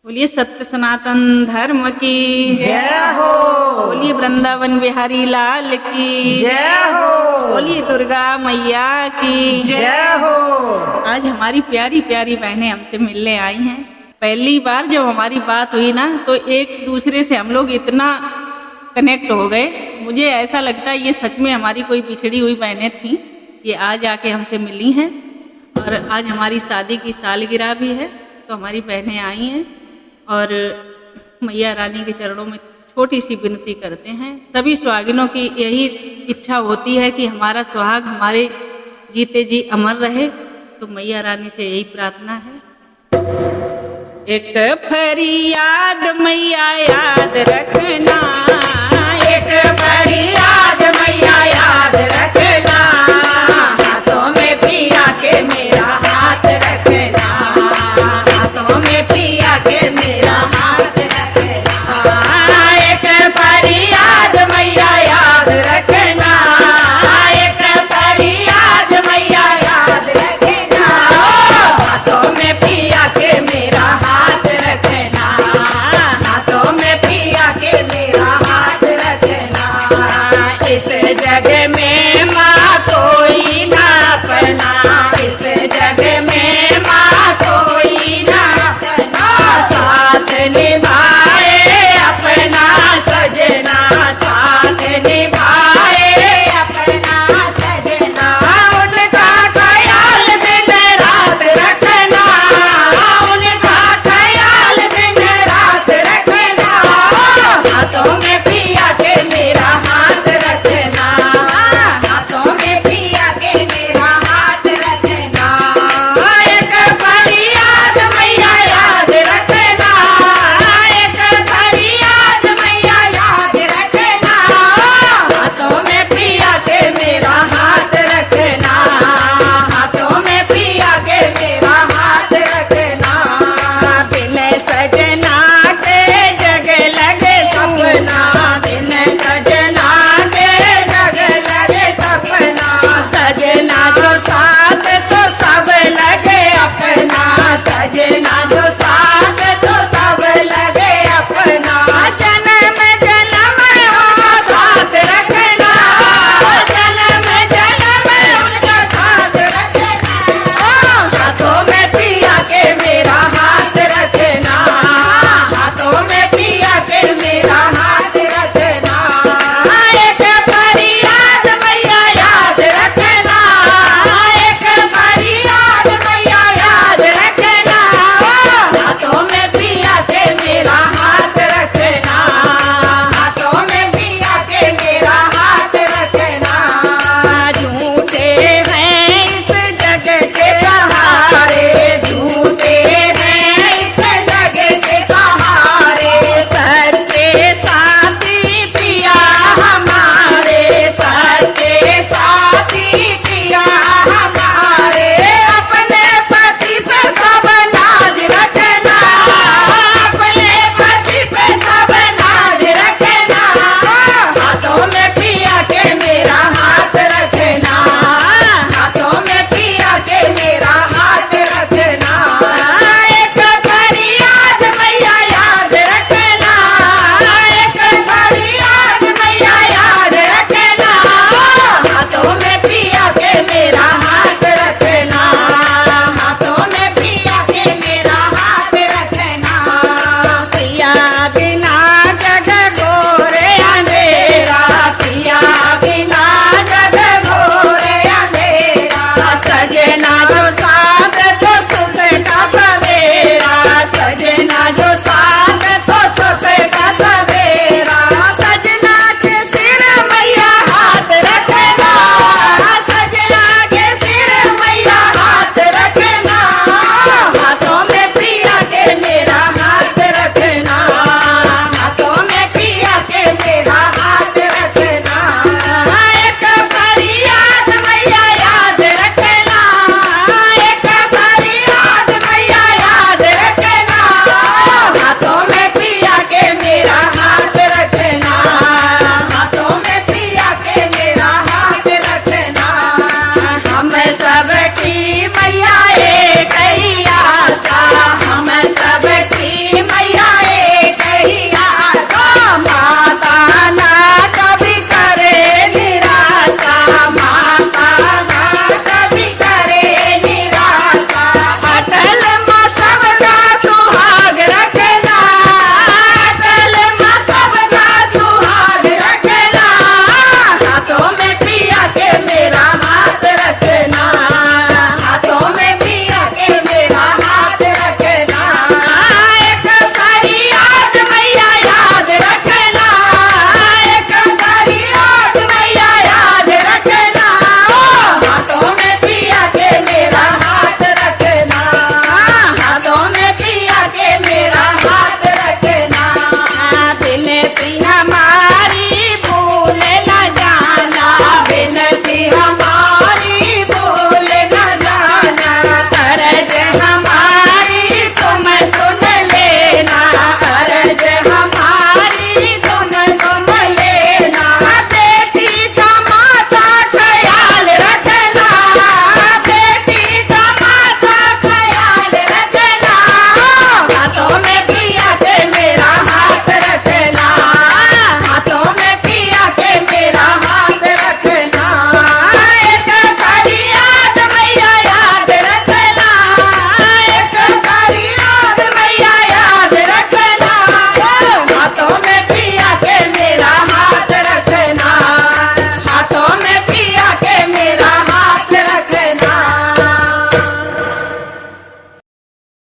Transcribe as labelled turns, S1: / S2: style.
S1: बोलिए सत्य सनातन धर्म की
S2: जय हो।
S1: बोलिए वृंदावन बिहारी लाल की
S2: जय हो।
S1: बोलिए दुर्गा मैया की
S2: जय हो।
S1: आज हमारी प्यारी प्यारी बहनें हमसे मिलने आई हैं। पहली बार जब हमारी बात हुई ना तो एक दूसरे से हम लोग इतना कनेक्ट हो गए। मुझे ऐसा लगता है ये सच में हमारी कोई पिछड़ी हुई बहनें थी, ये आज आके हमसे मिली हैं। और आज हमारी शादी की सालगिरह भी है तो हमारी बहनें आई हैं और मैया रानी के चरणों में छोटी सी विनती करते हैं। सभी सुहागिनों की यही इच्छा होती है कि हमारा सुहाग हमारे जीते जी अमर रहे, तो मैया रानी से यही प्रार्थना है। एक फरियाद मैया याद रखना,
S2: एक फरियाद मैया याद रखना, हाथों में पिया के मेरा हाथ रखना, हाथों में पिया के मेरा हाथ रखना। एक फरियाद मैया याद रखना, एक फरियाद मैया याद रखना, हाथों में पिया के मेरा हाथ रखना, हाथों में पिया के मेरा हाथ रखना। इस जगह